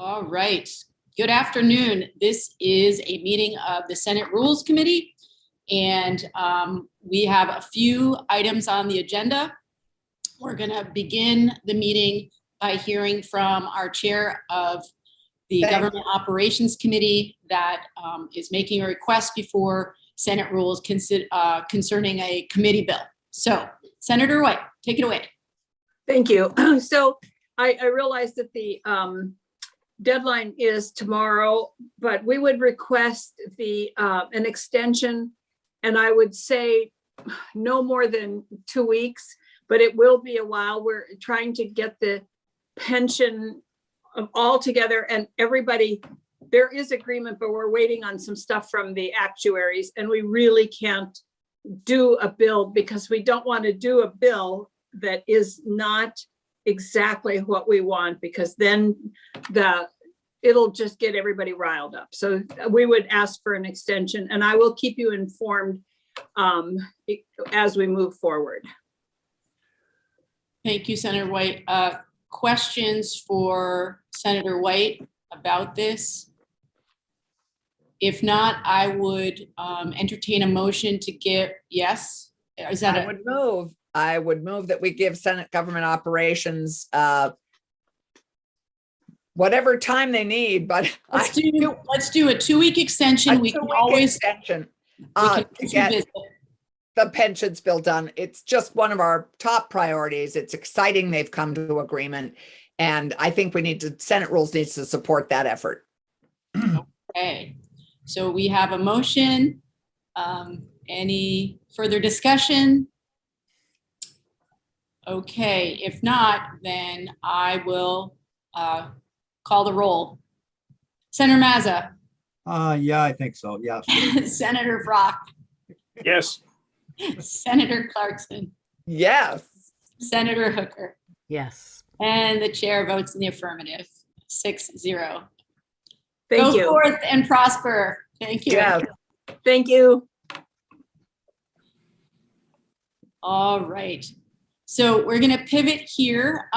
All right. Good afternoon. This is a meeting of the Senate Rules Committee, and we have a few items on the agenda. We're going to begin the meeting by hearing from our chair of the Government Operations Committee that is making a request before Senate Rules concerning a committee bill. So, Senator White, take it away. Thank you. So I realize that the deadline is tomorrow, but we would request an extension, and I would say no more than 2 weeks, but it will be a while. We're trying to get the pension all together, and everybody, there is agreement, but we're waiting on some stuff from the actuaries, and we really can't do a bill because we don't want to do a bill that is not exactly what we want, because then it'll just get everybody riled up. So we would ask for an extension, and I will keep you informed as we move forward. Thank you, Senator White. Questions for Senator White about this? If not, I would entertain a motion to give, yes? Is that I would move that we give Senate Government Operations whatever time they need, but let's do a 2-week extension. We can always extension to get the pensions bill done. It's just one of our top priorities. It's exciting they've come to agreement, and I think Senate Rules needs to support that effort. Okay, so we have a motion. Any further discussion? Okay, if not, then I will call the roll. Senator Mazza. Yeah, I think so. Yeah. Sure. Senator Brock. Yes. Senator Clarkson. Yes. Senator Hooker. Yes. And the chair votes in the affirmative, 6-0. Thank you. Go forth and prosper. Thank you. Yes. Thank you. All right. So we're going to pivot here.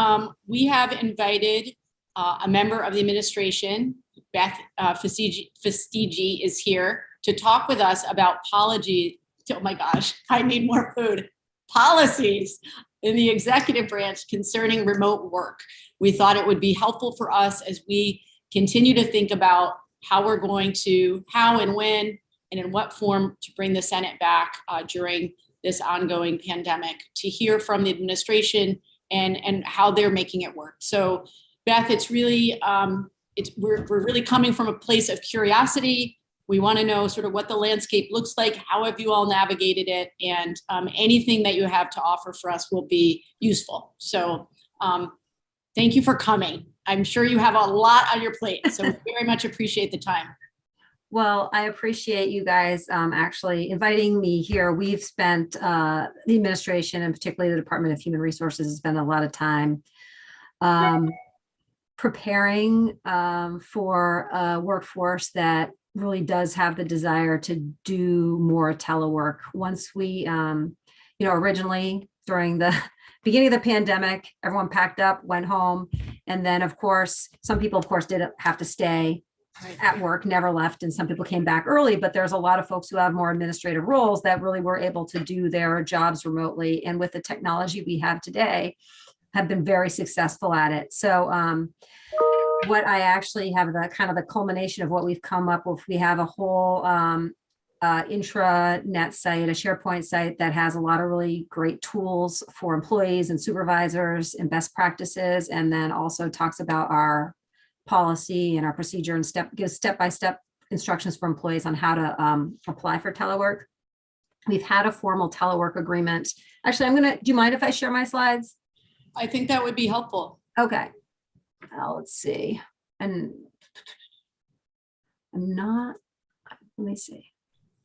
We have invited a member of the administration, Beth Fastigi is here to talk with us about policies. Oh my gosh, I need more food. Policies in the executive branch concerning remote work. We thought it would be helpful for us as we continue to think about how and when and in what form to bring the Senate back during this ongoing pandemic, to hear from the administration and how they're making it work. So Beth, it's really, we're really coming from a place of curiosity. We want to know sort of what the landscape looks like, how have you all navigated it, and anything that you have to offer for us will be useful. So thank you for coming. I'm sure you have a lot on your plate, so we very much appreciate the time. Well, I appreciate you guys actually inviting me here. We've spent, the administration and particularly the Department of Human Resources has spent a lot of time preparing for a workforce that really does have the desire to do more telework. Once we, originally during the beginning of the pandemic, everyone packed up, went home. And then of course, some people of course did have to stay at work, never left. And some people came back early, but there's a lot of folks who have more administrative roles that really were able to do their jobs remotely. And with the technology we have today, have been very successful at it. So what I actually have the culmination of what we've come up with, we have a whole intranet site, a SharePoint site that has a lot of really great tools for employees and supervisors and best practices. And then also talks about our policy and our procedure and gives step-by-step instructions for employees on how to apply for telework. We've had a formal telework agreement. Actually, do you mind if I share my slides? I think that would be helpful. Okay. Let's see. And let me see.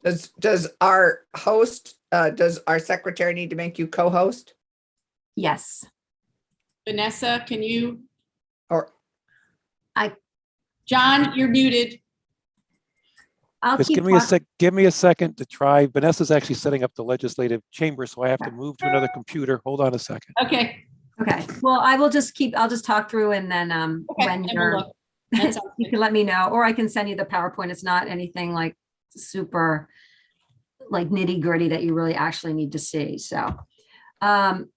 Does our secretary need to make you co-host? Yes. Vanessa, can you? Or John, you're muted. Just give me a second to try. Vanessa's actually setting up the legislative chamber, so I have to move to another computer. Hold on a second. Okay. Okay. Well, I'll just talk through and then when and you're That sounds You good. can let me know, or I can send you the PowerPoint. It's not anything like super like nitty gritty that you really actually need to see. So, um,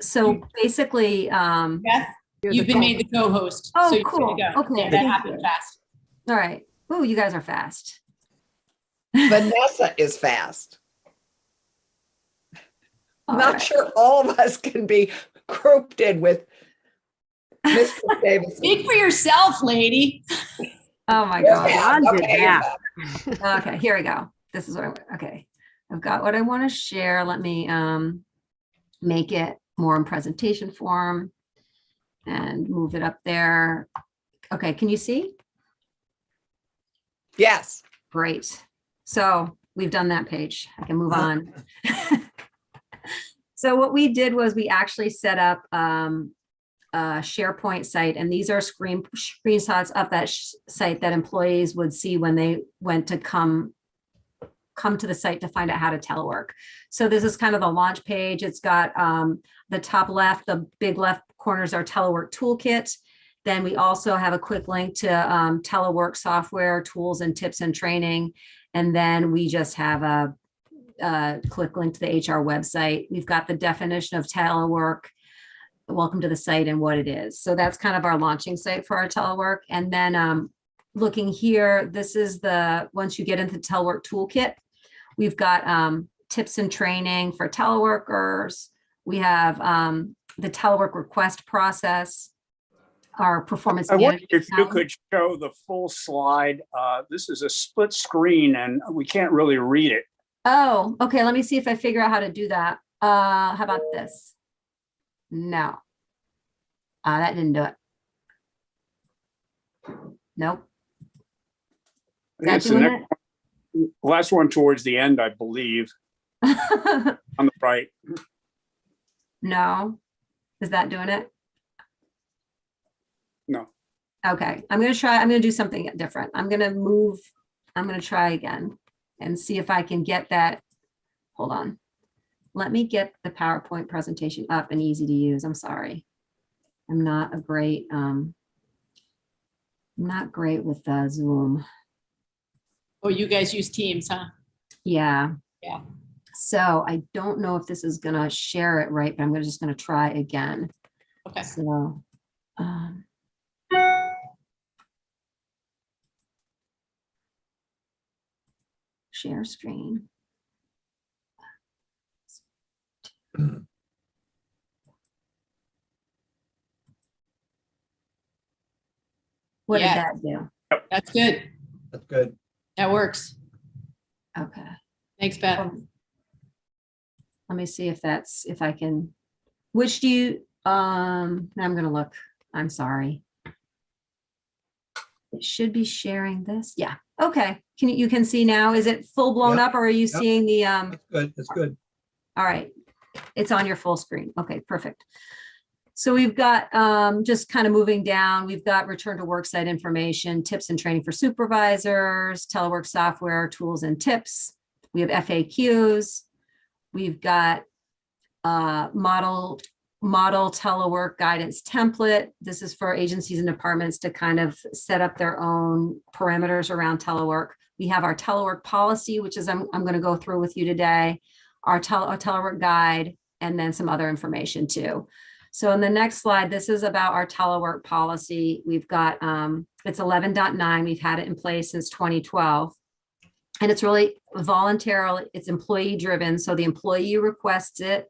so basically, Beth, you've been made the co-host. Oh, so you're good to cool. go. Okay, Yeah, that thank happened you. fast. all right. Oh, you guys are fast. Vanessa is fast. All Not right. sure all of us can be grouped in with Mr. Davis. Speak for yourself, lady. Oh my You're God. fast. Ron did Okay, you're that. fast. Okay, here we go. This is what okay. I've got what I want to share. Let me make it more in presentation form and move it up there. Okay, can you see? Yes. Great. So we've done that page. I can move on. So what we did was we actually set up a SharePoint site, and these are screenshots of that site that employees would see when they went to come to the site to find out how to telework. So this is kind of the launch page. It's got the top left, the big left corners are telework toolkit. Then we also have a quick link to telework software tools and tips and training. And then we just have a quick link to the HR website. We've got the definition of telework, welcome to the site and what it is. So that's kind of our launching site for our telework. And then looking here, this is once you get into the telework toolkit, we've got tips and training for teleworkers. We have the telework request process, our performance I wonder management. if you could show the full slide. This is a split screen and we can't really read it. Oh, okay. Let me see if I figure out how to do that. How about this? No. That didn't do it. Nope. Is that It's the doing next one, last one towards the end, I believe, it? on the right. No. Is that doing it? No. Okay. I'm going to do something different. I'm going to try again and see if I can get that. Hold on. Let me get the PowerPoint presentation up and easy to use. I'm sorry. I'm not great with Zoom. Oh, you guys use Teams, huh? Yeah. Yeah. So I don't know if this is gonna share it right, but I'm just gonna try again. Okay. So, share screen. What did Yeah. that do? That's good. That's good. That works. Okay. Thanks, Beth. Let me see if I can, which do you, I'm gonna look, I'm sorry. It should be sharing this. Yeah. Okay. You can see now, is it full blown Yep. up or are you Yep. seeing the, That's good. That's good. all right. It's on your full screen. Okay, perfect. So we've got, just kind of moving down, we've got return to worksite information, tips and training for supervisors, telework software, tools and tips. We have FAQs. We've got model telework guidance template. This is for agencies and departments to kind of set up their own parameters around telework. We have our telework policy, which is I'm going to go through with you today, our telework guide, and then some other information too. So in the next slide, this is about our telework policy. We've got, it's 11.9. We've had it in place since 2012. And it's really voluntary, it's employee driven. So the employee requests it.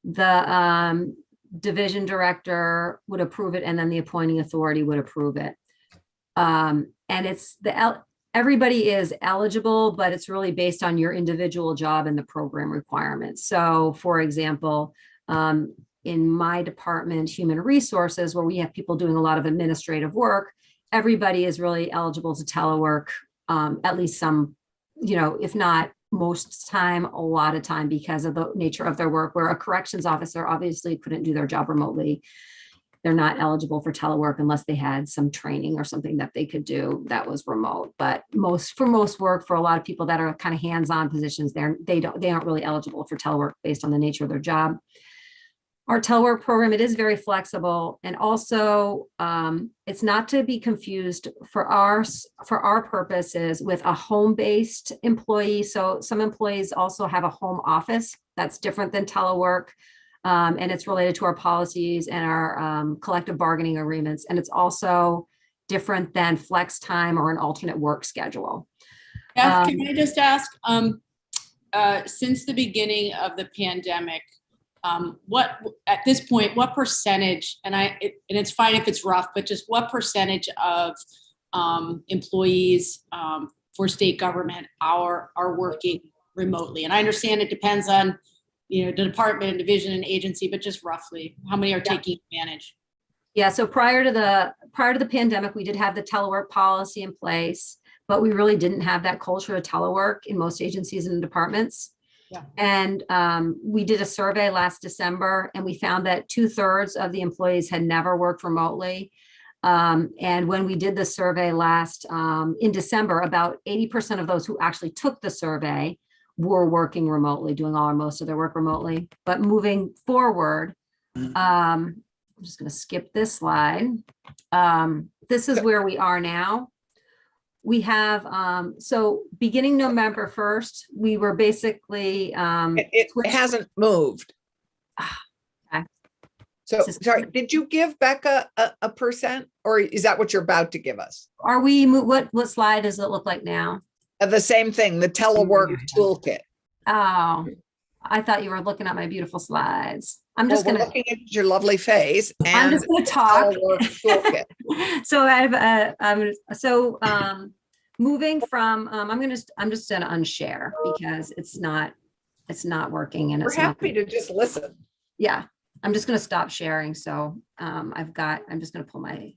The division director would approve it, and then the appointing authority would approve it. And it's everybody is eligible, but it's really based on your individual job and the program requirements. So for example, in my department, human resources, where we have people doing a lot of administrative work, everybody is really eligible to telework, at least some, if not most time, a lot of time, because of the nature of their work. Where a corrections officer obviously couldn't do their job remotely. They're not eligible for telework unless they had some training or something that they could do that was remote. But for most work, for a lot of people that are kind of hands-on positions, they aren't really eligible for telework based on the nature of their job. our telework program, it is very flexible, and also it's not to be confused for our purposes with a home-based employee. So some employees also have a home office that's different than telework, and it's related to our policies and our collective bargaining agreements, and it's also different than flex time or an alternate work schedule. Beth, can I just ask, since the beginning of the pandemic, what at this point, what percentage, and it's fine if it's rough, but just what percentage of employees for state government are working remotely? And I understand it depends on, the department and division and agency, but just roughly, how many are taking advantage? Yeah, so prior to the pandemic, we did have the telework policy in place, but we really didn't have that culture of telework in most agencies and departments. Yeah. And we did a survey last December, and we found that 2/3 of the employees had never worked remotely. And when we did the survey last in December, about 80% of those who actually took the survey were working remotely, doing all or most of their work remotely. But moving forward, I'm just going to skip this slide. This is where we are now. We have, so beginning November 1st, we were basically. It hasn't moved. Okay. So, sorry, did you give Becca a percent, or is that what you're about to give us? Are we, what slide does it look like now? The same thing, the telework toolkit. Oh, I thought you were looking at my beautiful slides. I'm just Well, we're gonna, looking at your lovely face. I'm and just gonna talk. telework toolkit. So moving from, I'm just gonna unshare because it's not working and We're it's not. happy to just listen. Yeah, I'm just gonna stop sharing. So I'm just gonna pull my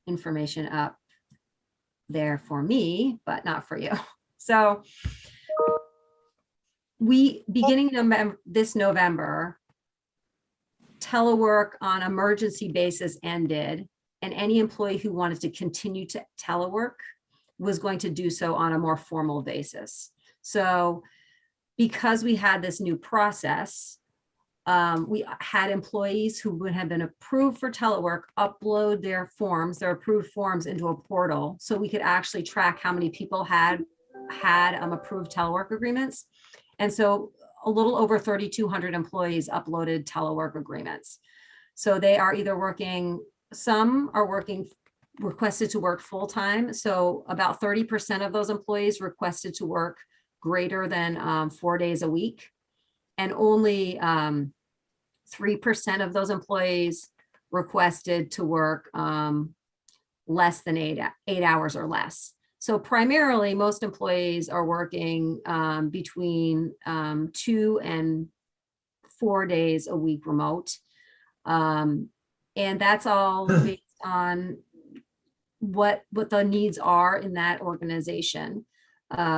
information up there for me, but not for you. So beginning this November, telework on emergency basis ended, and any employee who wanted to continue to telework was going to do so on a more formal basis. So because we had this new process, we had employees who would have been approved for telework upload their approved forms into a portal, so we could actually track how many people had approved telework agreements. And so a little over 3,200 employees uploaded telework agreements. So they are either some are requested to work full-time. So about 30% of those employees requested to work greater than 4 days a week. And only 3% of those employees requested to work less than eight hours or less. So primarily, most employees are working between 2 and 4 days a week remote. And that's all based on what the needs are in that organization.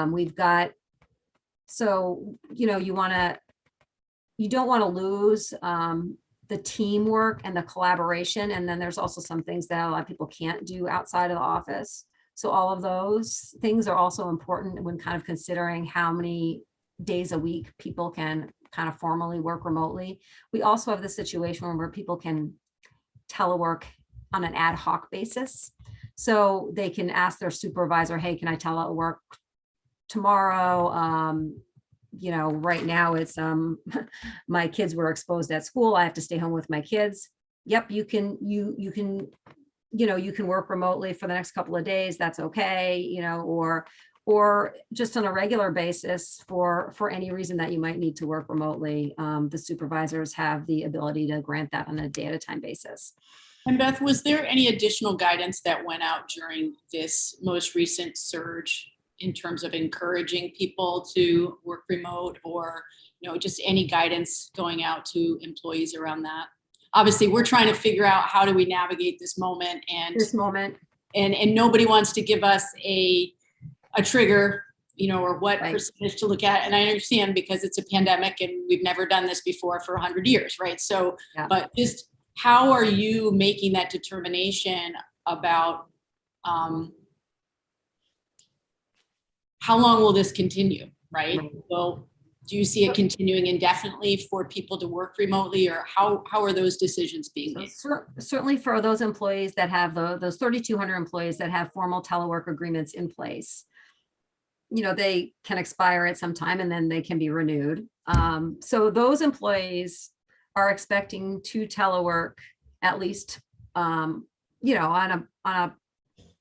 We've got, so, you don't want to lose the teamwork and the collaboration. And then there's also some things that a lot of people can't do outside of the office. So all of those things are also important when kind of considering how many days a week people can kind of formally work remotely. We also have the situation where people can telework on an ad hoc basis. So they can ask their supervisor, hey, can I telework tomorrow? Right now it's my kids were exposed at school. I have to stay home with my kids. Yep, you can work remotely for the next couple of days. That's okay, or just on a regular basis for any reason that you might need to work remotely. The supervisors have the ability to grant that on a day at a time basis. And Beth, was there any additional guidance that went out during this most recent surge in terms of encouraging people to work remote, or just any guidance going out to employees around that? Obviously, we're trying to figure out how do we navigate this moment, and nobody wants to give us a trigger, or what Right. percentage to look at. And I understand because it's a pandemic and we've never done this before for 100 years, right? So, Yeah. but just how are you making that determination about how long will this continue, right? Right. Well, Do you see it continuing indefinitely for people to work remotely, or how are those decisions being made? Certainly for those employees that have those 3,200 employees that have formal telework agreements in place, they can expire at some time and then they can be renewed. So those employees are expecting to telework at least, on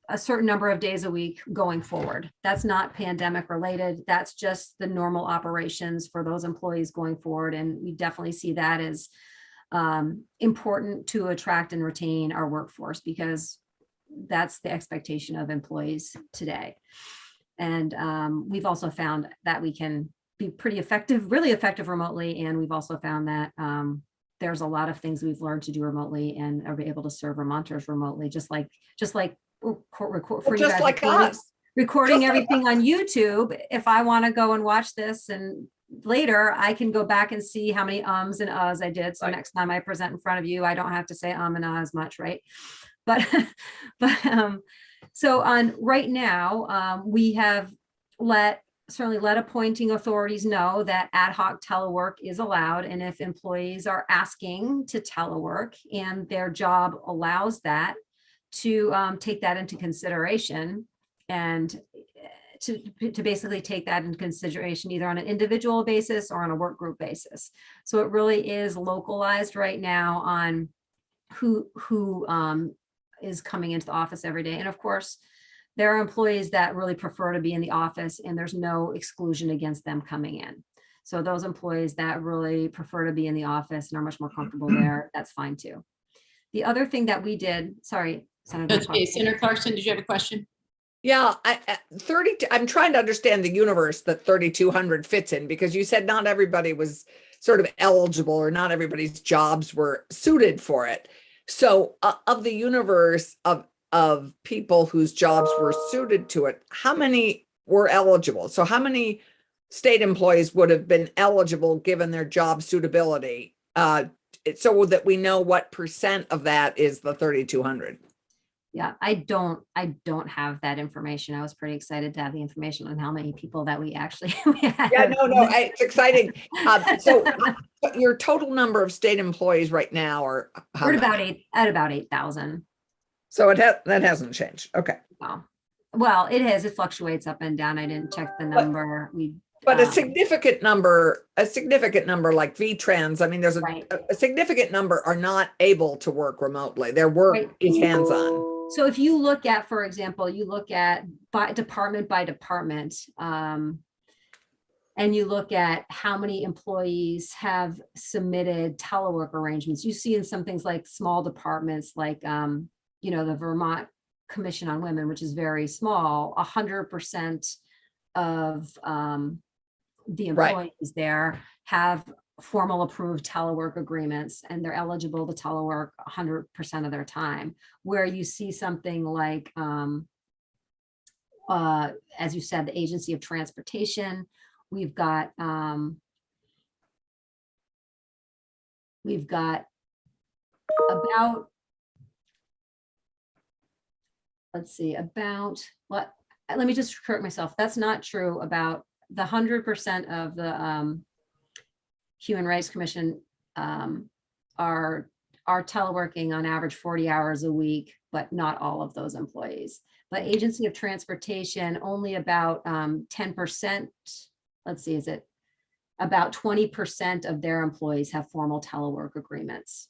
a certain number of days a week going forward. That's not pandemic related. That's just the normal operations for those employees going forward. And we definitely see that as important to attract and retain our workforce, because that's the expectation of employees today. And we've also found that we can be pretty effective, really effective remotely. And we've also found that there's a lot of things we've learned to do remotely and are able to serve Vermonters remotely, just like recording everything on YouTube. If I want to go and watch this and later I can go back and see how many ums and uhs I did. So next time I present in front of you, I don't have to say and ah as much, right? But so on right now, we have certainly let appointing authorities know that ad hoc telework is allowed. And if employees are asking to telework and their job allows that, to take that into consideration and to basically take that into consideration either on an individual basis or on a work group basis. So it really is localized right now on who is coming into the office every day. And of course, there are employees that really prefer to be in the office and there's no exclusion against them coming in. So those employees that really prefer to be in the office and are much more comfortable there, that's fine too. The other thing that we did, sorry, Senator. That's okay. Senator Clarkson, did you have a question? Yeah, I'm trying to understand the universe that 3,200 fits in, because you said not everybody was sort of eligible or not everybody's jobs were suited for it. So of the universe of people whose jobs were suited to it, how many were eligible? So how many state employees would have been eligible given their job suitability, so that we know what percent of that is the 3,200? Yeah, I don't have that information. I was pretty excited to have the information on how many people that we actually had. Yeah, no, it's exciting. So your total number of state employees right now are we're at about 8,000. So that hasn't changed. Okay. Well, it has. It fluctuates up and down. I didn't check the number. But a significant number like VTrans, I mean, there's a significant number are not able to work remotely. Their work is hands-on. So if you look at, for example, you look at by department, and you look at how many employees have submitted telework arrangements, you see in some things like small departments, like, the Vermont Commission on Women, which is very small, 100% of the employees there have formal approved telework agreements, and they're eligible to telework 100% of their time. Where you see something like, as you said, the Agency of Transportation, we've got about, let me just correct myself. That's not true. About the 100% of the Human Rights Commission are teleworking on average 40 hours a week, but not all of those employees. But Agency of Transportation, only about 10%, is it about 20% of their employees have formal telework agreements.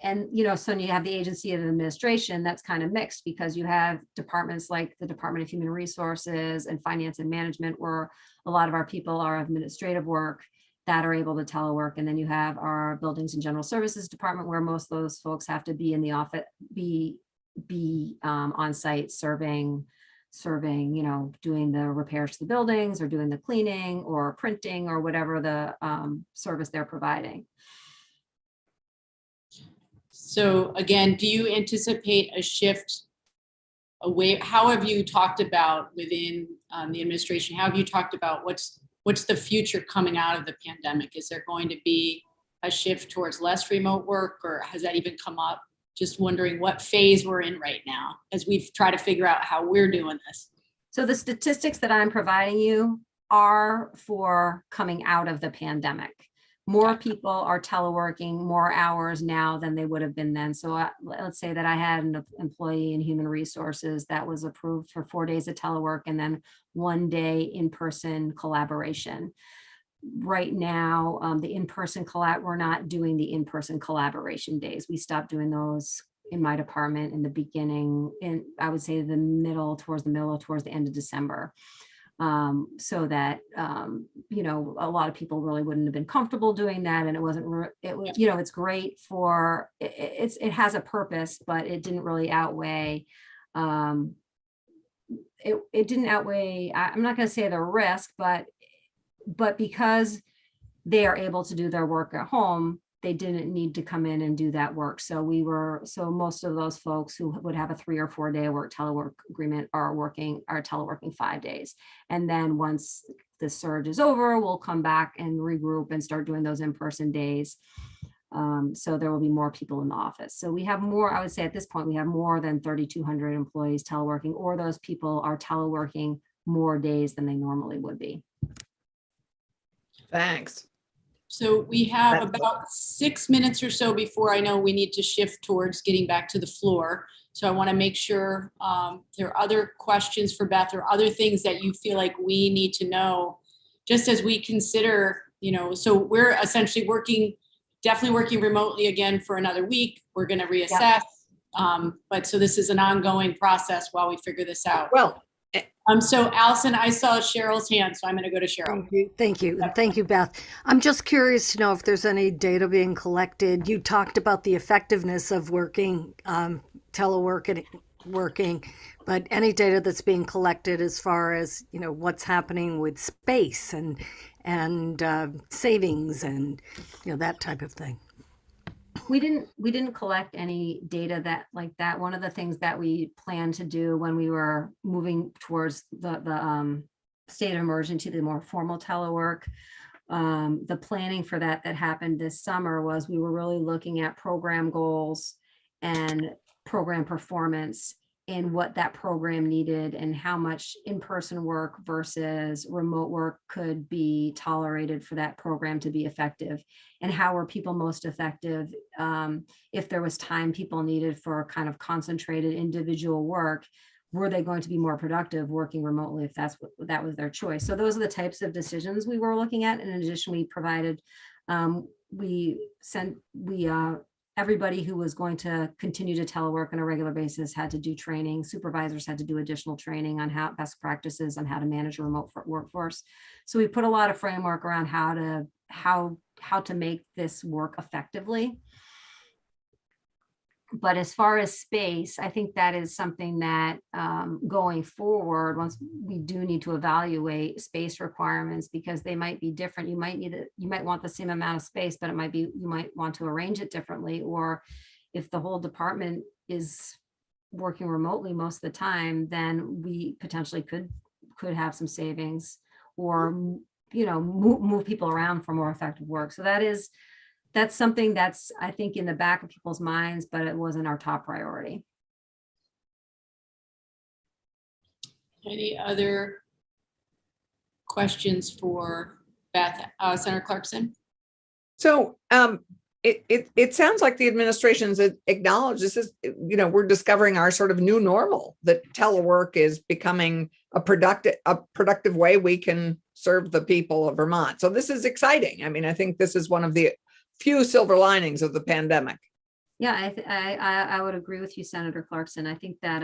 And so you have the Agency of Administration, that's kind of mixed, because you have departments like the Department of Human Resources and Finance and Management, where a lot of our people are administrative work that are able to telework. And then you have our Buildings and General Services Department, where most of those folks have to be in the office, be on site serving, doing the repairs to the buildings or doing the cleaning or printing or whatever the service they're providing. So again, do you anticipate a shift away? How have you talked about within the administration? How have you talked about what's the future coming out of the pandemic? Is there going to be a shift towards less remote work, or has that even come up? Just wondering what phase we're in right now as we try to figure out how we're doing this. So the statistics that I'm providing you are for coming out of the pandemic. More people are teleworking more hours now than they would have been then. So let's say that I had an employee in human resources that was approved for 4 days of telework and then 1 day in-person collaboration. Right now, the in-person we're not doing the in-person collaboration days. We stopped doing those in my department in the beginning, in I would say towards the end of December. So that, you know, a lot of people really wouldn't have been comfortable doing that. And it wasn't, it was, you know, it's great for, it has a purpose, but it didn't really outweigh, it didn't outweigh, I'm not going to say the risk, but because they are able to do their work at home, they didn't need to come in and do that work. So most of those folks who would have a 3 or 4 day telework agreement are teleworking 5 days. And then once the surge is over, we'll come back and regroup and start doing those in-person days. So there will be more people in the office. So we have more, I would say at this point, we have more than 3,200 employees teleworking, or those people are teleworking more days than they normally would be. Thanks. So we have That's about 6 minutes or so before I know we need to shift towards getting back to the floor. So I want to make sure there are other questions for Beth or other things that you feel like we need to know, just as we consider, you know, so we're essentially definitely working remotely again for another week. We're going to reassess. But so this is an ongoing process while we figure this out. Well, So Allison, I saw Cheryl's hand, so I'm going to go to Cheryl. Thank you. Thank you. And thank you, Beth. I'm just curious to know if there's any data being collected. You talked about the effectiveness of working, teleworking, but any data that's being collected as far as, you know, what's happening with space and savings and, you know, that type of thing. We didn't collect any data like that. One of the things that we planned to do when we were moving towards the state of emergency, the more formal telework, the planning for that happened this summer was we were really looking at program goals and program performance and what that program needed and how much in-person work versus remote work could be tolerated for that program to be effective, and how were people most effective if there was time people needed for kind of concentrated individual work. Were they going to be more productive working remotely if that was their choice? So those are the types of decisions we were looking at. In addition, we provided, everybody who was going to continue to telework on a regular basis had to do training. Supervisors had to do additional training on how best practices on how to manage a remote workforce. So we put a lot of framework around how to make this work effectively. But as far as space, I think that is something that going forward, once we do need to evaluate space requirements, because they might be different. You might want the same amount of space, but you might want to arrange it differently. Or if the whole department is working remotely most of the time, then we potentially could have some savings, or, you know, move people around for more effective work. So that's something that's, I think, in the back of people's minds, but it wasn't our top priority. Any other questions for Beth? Senator Clarkson? so it sounds like the administration's acknowledged this is, you know, we're discovering our sort of new normal, that telework is becoming a productive way we can serve the people of Vermont. So this is exciting. I mean, I think this is one of the few silver linings of the pandemic. Yeah, I would agree with you, Senator Clarkson. I think that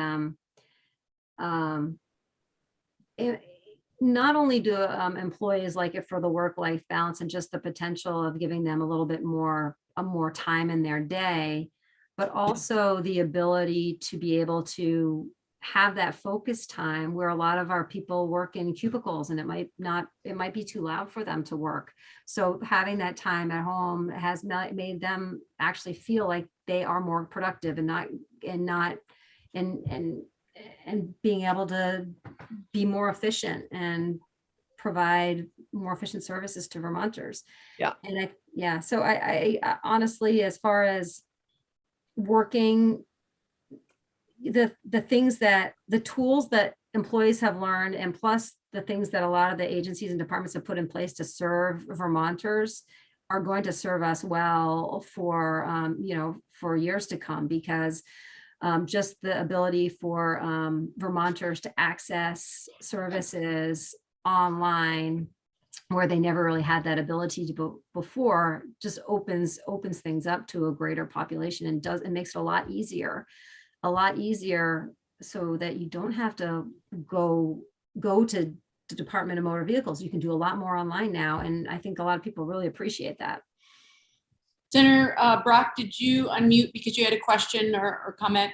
not only do employees like it for the work-life balance and just the potential of giving them a little bit more time in their day, but also the ability to be able to have that focus time where a lot of our people work in cubicles and it might be too loud for them to work. So having that time at home has made them actually feel like they are more productive and being able to be more efficient and provide more efficient services to Vermonters. Yeah. And so I honestly, as far as working, the tools that employees have learned, and plus the things that a lot of the agencies and departments have put in place to serve Vermonters are going to serve us well for, for years to come, because just the ability for Vermonters to access services online where they never really had that ability to before just opens things up to a greater population, and makes it a lot easier so that you don't have to go to the Department of Motor Vehicles. You can do a lot more online now, and I think a lot of people really appreciate that. Senator Brock, did you unmute because you had a question or comment?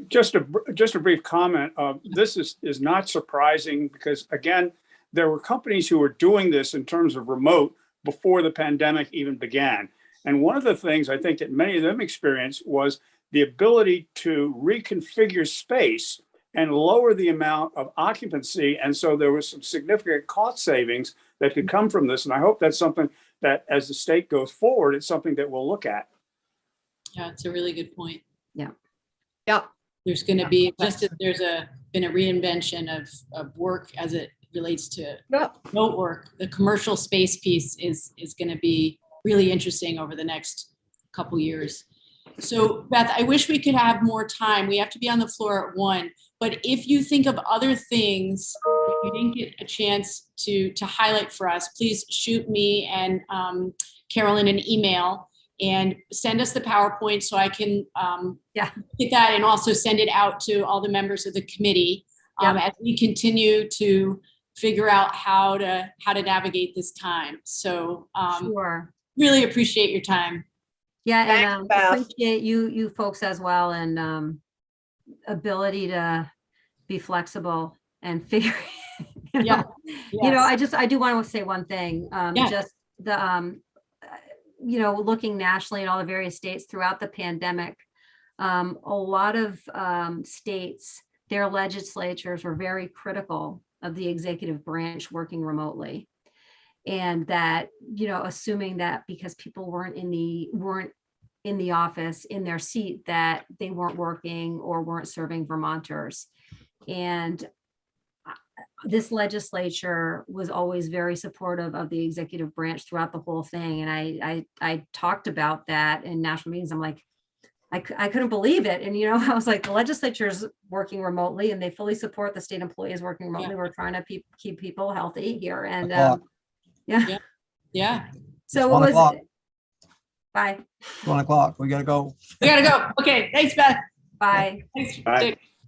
Just a brief comment. This is not surprising because, again, there were companies who were doing this in terms of remote before the pandemic even began. And one of the things I think that many of them experienced was the ability to reconfigure space and lower the amount of occupancy. And so there was some significant cost savings that could come from this. And I hope that's something that, as the state goes forward, it's something that we'll look at. Yeah, it's a really good point. Yeah. Yep. There's going to be, just as there's been a reinvention of work as it relates to remote work, the commercial space piece is going to be really interesting over the next couple years. So Beth, I wish we could have more time. We have to be on the floor at 1, but if you think of other things that you didn't get a chance to highlight for us, please shoot me and Carolyn an email and send us the PowerPoint so I can get that and also send it out to all the members of the committee as we continue to figure out how to navigate this time. So Sure. Really appreciate your time. Yeah, Thanks, and Beth. appreciate you folks as well, and ability to be flexible and figure. Yeah. I do want to say one thing. Just the looking nationally at all the various states throughout the pandemic, a lot of states, their legislatures were very critical of the executive branch working remotely. And that, assuming that because people weren't in the office, in their seat, that they weren't working or weren't serving Vermonters. And this legislature was always very supportive of the executive branch throughout the whole thing. And I talked about that in national meetings. I'm like, I couldn't believe it. And, I was like, the legislature is working remotely and they fully support the state employees working remotely. Yeah. We're trying to keep people healthy here. And Yeah. So It's 1 o'clock. Bye. 1 o'clock. We gotta go. We gotta go. Okay. Thanks, Beth. Bye. Thanks, Bye. Dick.